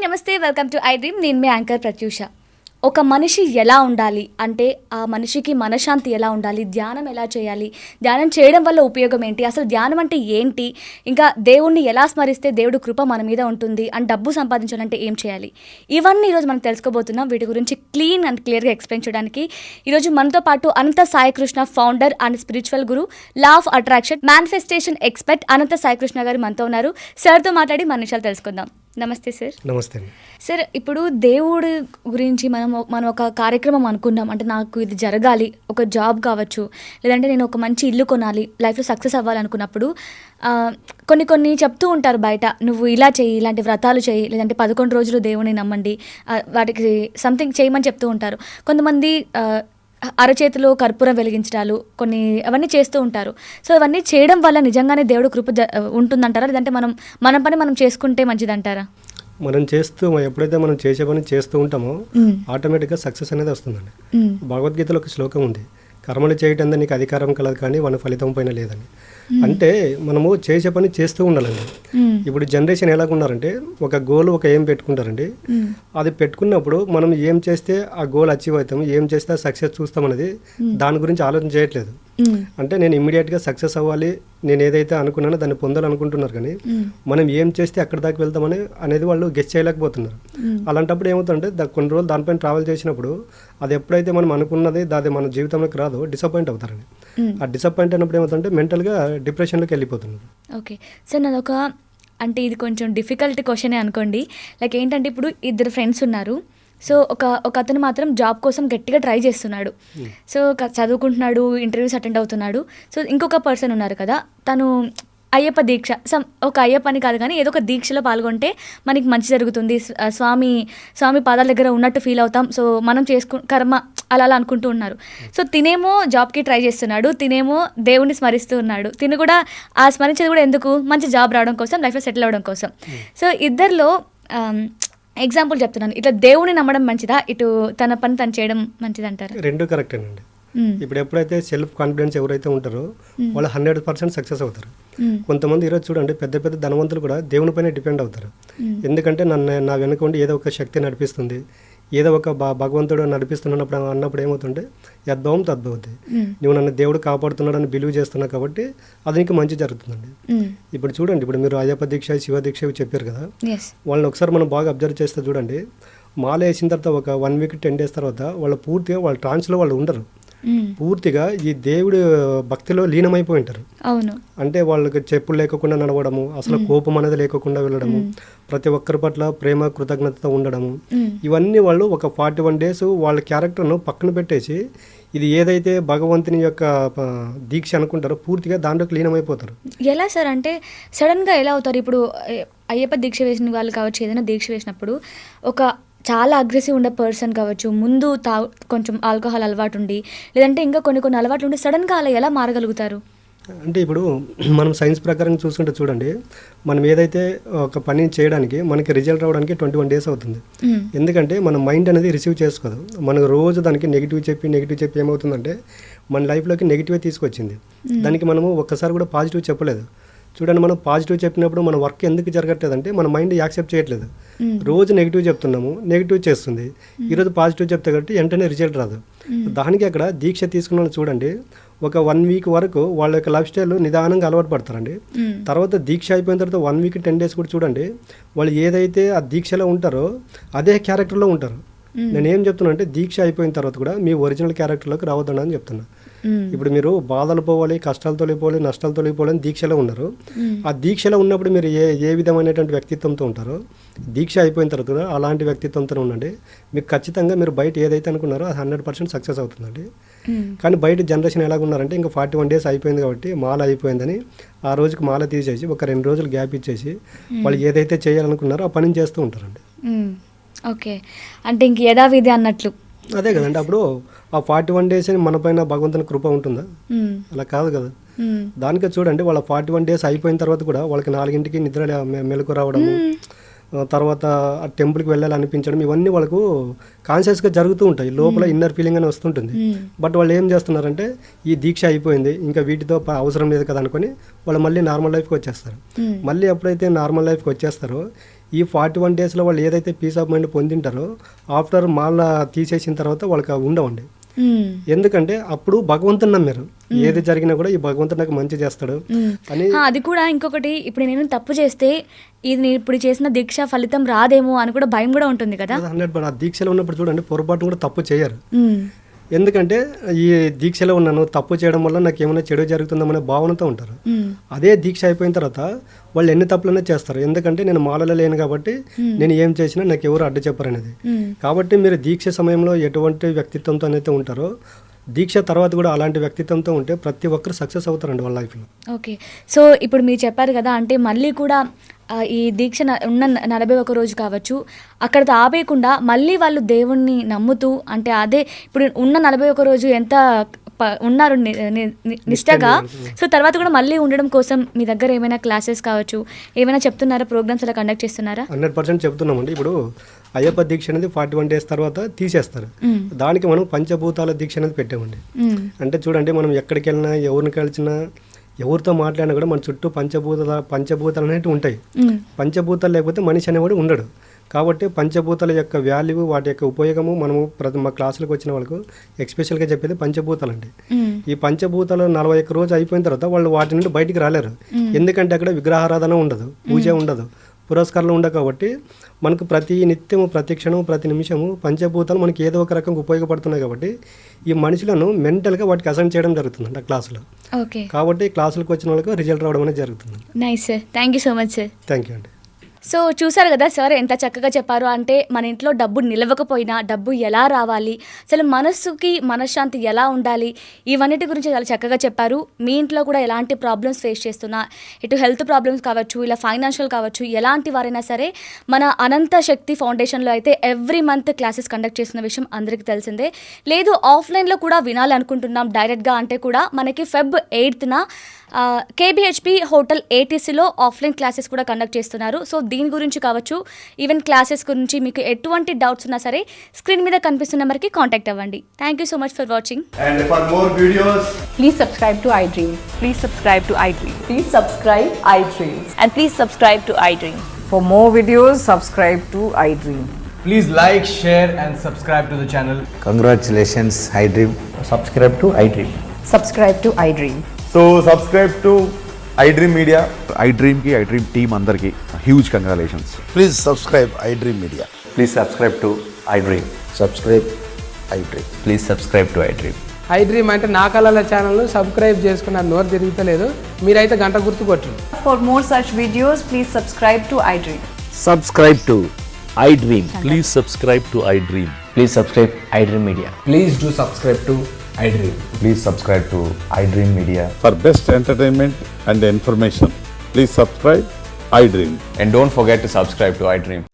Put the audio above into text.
నమస్తే, welcome to I dream. నేను మీ anchor Pratyusha. ఒక మనిషి ఎలా ఉండాలి అంటే ఆ మనిషికి మనశ్శాంతి ఎలా ఉండాలి, ధ్యానం ఎలా చేయాలి, ధ్యానం చేయడం వల్ల ఉపయోగం ఏంటి, అసలు ధ్యానం అంటే ఏంటి, ఇంకా దేవుణ్ణి ఎలా స్మరిస్తే దేవుడు కృప మన మీద ఉంటుంది, అండ్ డబ్బు సంపాదించాలంటే ఏం చేయాలి, ఇవన్నీ ఈరోజు మనం తెలుసుకోబోతున్నాం. వీటి గురించి క్లీన్ అండ్ క్లియర్గా ఎక్స్ప్లెయిన్ చేయడానికి ఈరోజు మనతో పాటు Anantha Sai Krishna, founder and spiritual guru, law of attraction, manifestation expert Anantha Sai Krishna garu మనతో ఉన్నారు. సార్తో మాట్లాడి మన విషయాలు తెలుసుకుందాం. నమస్తే సార్. నమస్తే సార్, ఇప్పుడు దేవుడి గురించి మనం ఒక కార్యక్రమం అనుకున్నాం అంటే నాకు ఇది జరగాలి, ఒక జాబ్ కావచ్చు, లేదంటే నేను ఒక మంచి ఇల్లు కొనాలి, లైఫ్లో సక్సెస్ అవ్వాలనుకున్నప్పుడు కొన్ని చెప్తూ ఉంటారు బయట, నువ్వు ఇలా చెయ్యి, ఇలాంటి వ్రతాలు చెయ్యి, లేదంటే 11 రోజులు దేవుని నమ్మండి, వాటికి సంథింగ్ చేయమని చెప్తూ ఉంటారు. కొంతమంది అరచేతిలో కర్పూరం వెలిగించడాలు అవన్నీ చేస్తూ ఉంటారు. సో అవన్నీ చేయడం వల్ల నిజంగానే దేవుడు కృప ఉంటుందంటారా, లేదంటే మన పని మనం చేసుకుంటే మంచిదంటారా? మనం ఎప్పుడైతే మనం చేసే పని చేస్తూ ఉంటామో ఆటోమేటిక్గా సక్సెస్ అనేది వస్తుందండి. భగవద్గీతలో ఒక శ్లోకం ఉంది, కర్మలు చేయటం నీకు అధికారం కలదు కానీ వాని ఫలితం పైన లేదని. అంటే మనము చేసే పని చేస్తూ ఉండాలండి. ఇప్పుడు జనరేషన్ ఎలాగున్నారంటే ఒక గోల్, ఒక ఏం పెట్టుకుంటారండి. అది పెట్టుకున్నప్పుడు మనం ఏం చేస్తే ఆ గోల్ అచీవ్ అవుతాం, ఏం చేస్తే సక్సెస్ చూస్తాం అనేది దాని గురించి ఆలోచన చేయట్లేదు. అంటే నేను ఇమ్మీడియట్గా సక్సెస్ అవ్వాలి, నేను ఏదైతే అనుకున్నానో దాన్ని పొందాలనుకుంటున్నారు, కానీ మనం ఏం చేస్తే అక్కడి దాకా వెళ్తామని అనేది వాళ్ళు గెస్ చేయలేకపోతున్నారు. అలాంటప్పుడు ఏమవుతుందంటే కొన్ని రోజులు దానిపైన ట్రావెల్ చేసినప్పుడు అది ఎప్పుడైతే మనం అనుకున్నది అది మన జీవితంలోకి రాదో డిసప్పాయింట్ అవుతారండి. ఆ డిసప్పాయింట్ అయినప్పుడు ఏమవుతుందంటే మెంటల్గా డిప్రెషన్లోకి వెళ్ళిపోతున్నారు. ఓకే సార్, నాదొక అంటే ఇది కొంచెం డిఫికల్ట్ క్వశ్చనే అనుకోండి. లైక్ ఏంటంటే ఇప్పుడు 2 ఫ్రెండ్స్ ఉన్నారు. సో ఒక అతను మాత్రం జాబ్ కోసం గట్టిగా ట్రై చేస్తున్నాడు. సో చదువుకుంటున్నాడు, ఇంటర్వ్యూస్ అటెండ్ అవుతున్నాడు. సో ఇంకొక పర్సన్ ఉన్నారు కదా, తను అయ్యప్ప దీక్ష, ఒక అయ్యప్ప అని కాదు కానీ ఏదో ఒక దీక్షలో పాల్గొంటే మనకి మంచి జరుగుతుంది, స్వామి పాదాల దగ్గర ఉన్నట్టు ఫీల్ అవుతాం, సో మనం కర్మ అలా అనుకుంటూ ఉన్నారు. సో తినేమో జాబ్కి ట్రై చేస్తున్నాడు, తినేమో దేవుణ్ణి స్మరిస్తూ ఉన్నాడు. తిను కూడా ఆ స్మరించేది కూడా ఎందుకు, మంచి జాబ్ రావడం కోసం, లైఫ్లో సెటిల్ అవ్వడం కోసం. సో ఇద్దరిలో ఎగ్జాంపుల్ చెప్తున్నాను, ఇట్లా దేవుని నమ్మడం మంచిదా, ఇటు తన పని తను చేయడం మంచిది అంటారు? రెండు కరెక్టేనండి. ఇప్పుడు ఎప్పుడైతే సెల్ఫ్ కాన్ఫిడెన్స్ ఎవరైతే ఉంటారో వాళ్ళు 100% సక్సెస్ అవుతారు. కొంతమంది ఈరోజు చూడండి పెద్ద పెద్ద ధనవంతులు కూడా దేవుని పైన డిపెండ్ అవుతారు. ఎందుకంటే నా వెనుక ఉండి ఏదో ఒక శక్తి నడిపిస్తుంది, ఏదో ఒక భగవంతుడు నడిపిస్తున్నప్పుడు అన్నప్పుడు ఏమవుతుంటే యద్భవం తద్భవతి, నువ్వు నన్ను దేవుడు కాపాడుతున్నాడని బిలీవ్ చేస్తున్నావు కాబట్టి అది నీకు మంచి జరుగుతుందండి. ఇప్పుడు చూడండి, ఇప్పుడు మీరు అయ్యప్ప దీక్ష, శివ దీక్ష చెప్పారు కదా, వాళ్ళని ఒకసారి మనం బాగా అబ్జర్వ్ చేస్తే చూడండి, మాల వేసిన తర్వాత ఒక 1 వీక్ 10 డేస్ తర్వాత వాళ్ళ పూర్తిగా వాళ్ళ ట్రాన్స్లో వాళ్ళు ఉండరు, పూర్తిగా ఈ దేవుడి భక్తిలో లీనమైపోయి ఉంటారు. అవును. అంటే వాళ్ళకి చెప్పులు లేకుండా నడవడము, అసలు కోపం అనేది లేకుండా వెళ్ళడము, ప్రతి ఒక్కరి పట్ల ప్రేమ కృతజ్ఞతతో ఉండడము, ఇవన్నీ వాళ్ళు ఒక 41 డేస్ వాళ్ళ క్యారెక్టర్ను పక్కన పెట్టేసి ఇది ఏదైతే భగవంతుని యొక్క దీక్ష అనుకుంటారో పూర్తిగా దాంట్లోకి లీనమైపోతారు. ఎలా సార్ అంటే సడన్గా ఎలా అవుతారు? ఇప్పుడు అయ్యప్ప దీక్ష వేసిన వాళ్ళు కావచ్చు, ఏదైనా దీక్ష వేసినప్పుడు చాలా అగ్రెసివ్ ఉండే పర్సన్ కావచ్చు, ముందు కొంచెం ఆల్కహాల్ అలవాటు ఉండి, లేదంటే ఇంకా కొన్ని అలవాట్లు ఉండి సడన్గా అలా ఎలా మారగలుగుతారు? అంటే ఇప్పుడు మనం సైన్స్ ప్రకారం చూసుకుంటే చూడండి, మనం ఏదైతే ఒక పని చేయడానికి మనకి రిజల్ట్ రావడానికి 21 డేస్ అవుతుంది. ఎందుకంటే మన మైండ్ అనేది రిసీవ్ చేసుకోదు. మనకు రోజు దానికి నెగిటివ్ చెప్పి ఏమవుతుందంటే మన లైఫ్లోకి నెగిటివే తీసుకొచ్చింది. దానికి మనము ఒక్కసారి కూడా పాజిటివ్ చెప్పలేదు. చూడండి, మనం పాజిటివ్ చెప్పినప్పుడు మన వర్క్ ఎందుకు జరగట్లేదంటే మన మైండ్ యాక్సెప్ట్ చేయట్లేదు. రోజు నెగిటివ్ చెప్తున్నాము, నెగిటివ్ చేస్తుంది. ఈరోజు పాజిటివ్ చెప్తే కాబట్టి వెంటనే రిజల్ట్ రాదు. దానికి అక్కడ దీక్ష తీసుకున్న చూడండి, ఒక 1 వీక్ వరకు వాళ్ళ యొక్క లైఫ్ స్టైల్ నిదానంగా అలవాటు పడతారండి. తర్వాత దీక్ష అయిపోయిన తర్వాత 1 వీక్ 10 డేస్ కూడా చూడండి, వాళ్ళు ఏదైతే ఆ దీక్షలో ఉంటారో అదే క్యారెక్టర్లో ఉంటారు. నేను ఏం చెప్తున్నా అంటే దీక్ష అయిపోయిన తర్వాత కూడా మీ ఒరిజినల్ క్యారెక్టర్లోకి రావద్దని అని చెప్తున్నా. ఇప్పుడు మీరు బాధలు పోవాలి, కష్టాలు తొలిపోవాలి, నష్టాలు తొలిపోవాలి అని దీక్షలో ఉన్నారు. ఆ దీక్షలో ఉన్నప్పుడు మీరు ఏ విధమైనటువంటి వ్యక్తిత్వంతో ఉంటారో దీక్ష అయిపోయిన తర్వాత కూడా అలాంటి వ్యక్తిత్వంతో ఉండండి. మీకు ఖచ్చితంగా మీరు బయట ఏదైతే అనుకున్నారో అది 100% సక్సెస్ అవుతుందండి. కానీ బయట జనరేషన్ ఎలాగున్నారంటే ఇంకా 41 డేస్ అయిపోయింది కాబట్టి మాల అయిపోయిందని ఆ రోజుకి మాల తీసేసి ఒక 2 రోజులు గ్యాప్ ఇచ్చేసి వాళ్ళు ఏదైతే చేయాలనుకున్నారో ఆ పని చేస్తూ ఉంటారండి. ఓకే, అంటే ఇంక యథావిధి అన్నట్లు. అదే కదండి. అప్పుడు ఆ 41 డేస్ మన పైన భగవంతుని కృప ఉంటుందా? అలా కాదు కదా. దానికే చూడండి, వాళ్ళ 41 డేస్ అయిపోయిన తర్వాత కూడా వాళ్ళకి 4ంటికి నిద్ర మెలకు రావడము, తర్వాత ఆ టెంపుల్కి వెళ్ళాలి అనిపించడం, ఇవన్నీ వాళ్ళకు కాన్షియస్గా జరుగుతూ ఉంటాయి. లోపల ఇన్నర్ ఫీలింగ్ అని వస్తుంటుంది. బట్ వాళ్ళు ఏం చేస్తున్నారంటే ఈ దీక్ష అయిపోయింది ఇంకా వీటితో అవసరం లేదు కదా అనుకొని వాళ్ళు మళ్ళీ నార్మల్ లైఫ్కి వచ్చేస్తారు. మళ్ళీ ఎప్పుడైతే నార్మల్ లైఫ్కి వచ్చేస్తారో ఈ 41 డేస్లో వాళ్ళు ఏదైతే పీస్ ఆఫ్ మైండ్ పొందింటారో ఆఫ్టర్ మాల తీసేసిన తర్వాత వాళ్ళకి అవి ఉండవండి. ఎందుకంటే అప్పుడు భగవంతుని నమ్మారు, ఏది జరిగినా కూడా ఈ భగవంతుడు నాకు మంచి చేస్తాడు అని. అది కూడా ఇంకొకటి, ఇప్పుడు నేను తప్పు చేస్తే ఇది నేను ఇప్పుడు చేసిన దీక్ష ఫలితం రాదేమో అని కూడా భయం కూడా ఉంటుంది కదా. 100% ఆ దీక్షలో ఉన్నప్పుడు చూడండి పొరపాటు కూడా తప్పు చేయరు. ఎందుకంటే ఈ దీక్షలో ఉన్నాను, తప్పు చేయడం వల్ల నాకు ఏమైనా చెడు జరుగుతుందనే భావనతో ఉంటారు. అదే దీక్ష అయిపోయిన తర్వాత వాళ్ళు ఎన్ని తప్పులనే చేస్తారు, ఎందుకంటే నేను మాలలో లేను కాబట్టి నేను ఏం చేసినా నాకు ఎవరు అడ్డు చెప్పరనేది. కాబట్టి మీరు దీక్ష సమయంలో ఎటువంటి వ్యక్తిత్వంతో అయితే ఉంటారో దీక్ష తర్వాత కూడా అలాంటి వ్యక్తిత్వంతో ఉంటే ప్రతి ఒక్కరు సక్సెస్ అవుతారండి వాళ్ళ లైఫ్లో. ఓకే, సో ఇప్పుడు మీరు చెప్పారు కదా, అంటే మళ్ళీ కూడా ఈ దీక్ష ఉన్న 41 రోజు కావచ్చు, అక్కడితో ఆపేయకుండా మళ్ళీ వాళ్ళు దేవుణ్ణి నమ్ముతూ, అంటే అదే ఇప్పుడు ఉన్న 41 రోజు ఎంత ఉన్నారు నిష్టగా, సో తర్వాత కూడా మళ్ళీ ఉండడం కోసం మీ దగ్గర ఏమైనా క్లాసెస్ కావచ్చు, ఏమైనా చెప్తున్నారా, ప్రోగ్రామ్స్ అలా కండక్ట్ చేస్తున్నారా? 100% చెప్తున్నామండి. ఇప్పుడు అయ్యప్ప దీక్ష అనేది 41 డేస్ తర్వాత తీసేస్తారు. దానికి మనం పంచభూతాల దీక్ష అనేది పెట్టామండి. అంటే చూడండి, మనం ఎక్కడికి వెళ్ళినా ఎవరిని కలిసినా ఎవరితో మాట్లాడినా కూడా మన చుట్టూ పంచభూతాలు అనేవి ఉంటాయి. పంచభూతాలు లేకపోతే మనిషి అనేవాడు ఉండడు. కాబట్టి పంచభూతాల యొక్క వాల్యూ, వాటి యొక్క ఉపయోగము మనము మా క్లాసులకు వచ్చిన వాళ్ళకు ఎక్స్పెషల్గా చెప్పేది పంచభూతాలు అండి. ఈ పంచభూతాలు 41 రోజు అయిపోయిన తర్వాత వాళ్ళు వాటి నుండి బయటికి రాలేరు. ఎందుకంటే అక్కడ విగ్రహారాధన ఉండదు, పూజ ఉండదు, పురస్కారాలు ఉండవు. కాబట్టి మనకు ప్రతి నిత్యము, ప్రతి క్షణము, ప్రతి నిమిషము పంచభూతాలు మనకి ఏదో ఒక రకంగా ఉపయోగపడుతున్నాయి. కాబట్టి ఈ మనుషులను మెంటల్గా వాటికి అసైన్ చేయడం జరుగుతుంది ఆ క్లాసులో. ఓకే, కాబట్టి క్లాసులకు వచ్చిన వాళ్ళకి రిజల్ట్ రావడం అనేది జరుగుతుంది. Nice sir, thank you so much sir. Thank you అండి. సో చూసారు కదా సార్ ఎంత చక్కగా చెప్పారు. అంటే మన ఇంట్లో డబ్బు నిలవకపోయినా డబ్బు ఎలా రావాలి, అసలు మనస్సుకి మనశ్శాంతి ఎలా ఉండాలి, ఇవన్నిటి గురించి చాలా చక్కగా చెప్పారు. మీ ఇంట్లో కూడా ఎలాంటి ప్రాబ్లమ్స్ ఫేస్ చేస్తున్నా, ఇటు హెల్త్ ప్రాబ్లమ్స్ కావచ్చు, ఇలా ఫైనాన్షియల్ కావచ్చు, ఎలాంటి వారైనా సరే మన అనంత శక్తి ఫౌండేషన్లో అయితే ఎవ్రీ మంత్ క్లాసెస్ కండక్ట్ చేస్తున్న విషయం అందరికీ తెలిసిందే. లేదు ఆఫ్లైన్లో కూడా వినాలనుకుంటున్నాం డైరెక్ట్గా అంటే కూడా మనకి Feb 8న KBHP హోటల్ ATCలో ఆఫ్లైన్ క్లాసెస్ కూడా కండక్ట్ చేస్తున్నారు. సో దీని గురించి కావచ్చు, ఈవెన్ క్లాసెస్ గురించి మీకు ఎటువంటి డౌట్స్ ఉన్నా సరే స్క్రీన్ మీద కనిపిస్తున్న నెంబర్కి కాంటాక్ట్ అవ్వండి. Thank you so much for watching. And for more videos, Please subscribe to iDream. Please subscribe to iDream. Please subscribe iDream. And please subscribe to iDream. For more videos, subscribe to iDream. please like, share and subscribe to the channel. Congratulations, iDream. Subscribe to iDream. Subscribe to iDream. So subscribe to iDream Media. iDream ki iDream team andarki huge congratulations. Please subscribe iDream Media. Please subscribe to iDream. Subscribe iDream. Please subscribe to iDream. iDream అంటే నా కళల ఛానల్ను subscribe చేసుకున్న నోరు తిరుగుతలేదు, మీరైతే గంట గుర్తు కొట్టండి. For more such videos, please subscribe to iDream. Subscribe to iDream. Please subscribe to iDream. Please subscribe iDream Media. Please do subscribe to iDream. Please subscribe to iDream Media. For best entertainment and information, please subscribe iDream. And don't forget to subscribe to iDream.